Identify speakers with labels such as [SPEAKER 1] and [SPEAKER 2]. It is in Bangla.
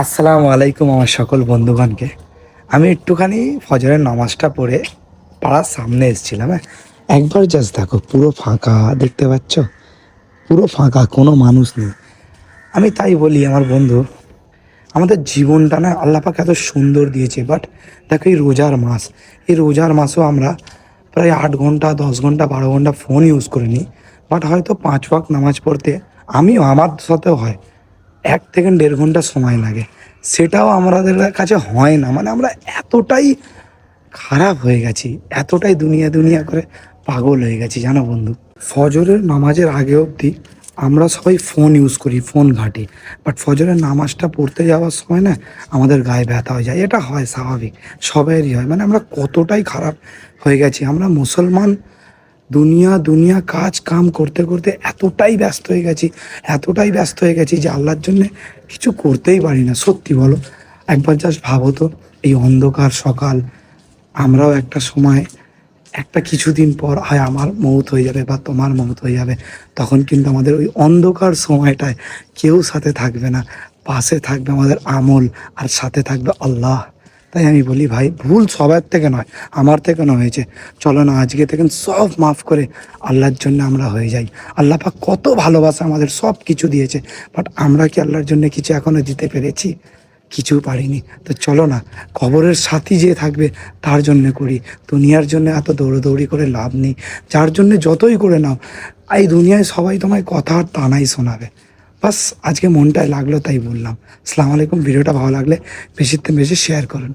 [SPEAKER 1] আসসালামু আলাইকুম আমার সকল বন্ধুগণকে। আমি একটুখানি ফজরের নামাজটা পড়ে পাড়ার সামনে এসেছিলাম। হ্যাঁ, একবার জাস্ট দেখো, পুরো ফাঁকা দেখতে পাচ্ছ, পুরো ফাঁকা, কোনো মানুষ নেই। আমি তাই বলি আমার বন্ধু, আমাদের জীবনটা না আল্লাহ পাক এত সুন্দর দিয়েছে, বাট দেখো এই রোজার মাস, এই রোজার মাসও আমরা প্রায় 8 ঘন্টা 10 ঘন্টা 12 ঘন্টা ফোন ইউজ করে নিই। বাট হয়তো 5 ওয়াক্ত নামাজ পড়তে আমিও, আমার সাথেও হয় 1 থেকে 1.5 ঘন্টা সময় লাগে, সেটাও আমাদের কাছে হয় না। মানে আমরা এতটাই খারাপ হয়ে গেছি, এতটাই দুনিয়া দুনিয়া করে পাগল হয়ে গেছি, জানো বন্ধু। ফজরের নামাজের আগে অবধি আমরা সবাই ফোন ইউজ করি, ফোন ঘাঁটি, বাট ফজরের নামাজটা পড়তে যাওয়ার সময় না আমাদের গায়ে ব্যথা হয়ে যায়। এটা হয়, স্বাভাবিক, সবাইয়েরই হয়। মানে আমরা কতটাই খারাপ হয়ে গেছি, আমরা মুসলমান, দুনিয়া দুনিয়া কাজ কাম করতে করতে এতটাই ব্যস্ত হয়ে গেছি, এতটাই ব্যস্ত হয়ে গেছি যে আল্লাহর জন্যে কিছু করতেই পারি না। সত্যি বলো, একবার জাস্ট ভাবো তো, এই অন্ধকার সকাল, আমরাও একটা সময়, একটা কিছুদিন পর হয় আমার মৌত হয়ে যাবে বা তোমার মৌত হয়ে যাবে, তখন কিন্তু আমাদের ওই অন্ধকার সময়টায় কেউ সাথে থাকবে না, পাশে থাকবে আমাদের আমল, আর সাথে থাকবে আল্লাহ। তাই আমি বলি ভাই, ভুল সবার থেকে নয়, আমার থেকে নয় হয়েছে, চলো না আজকে থেকে সব মাফ করে আল্লাহর জন্য আমরা হয়ে যাই। আল্লাহ পাক কত ভালোবাসা আমাদের, সব কিছু দিয়েছে, বাট আমরা কি আল্লাহর জন্য কিছু এখনো দিতে পেরেছি? কিছু পারিনি। তো চলো না, কবরের সাথী যে থাকবে তার জন্য করি, দুনিয়ার জন্য এত দৌড়দৌড়ি করে লাভ নেই। যার জন্য যতই করে নাও, এই দুনিয়ায় সবাই তোমায় কথা আর টানাই শোনাবে। বাস আজকে মনটায় লাগলো তাই বললাম। আসসালামু আলাইকুম। ভিডিওটা ভালো লাগলে বেশিতে বেশি শেয়ার করুন।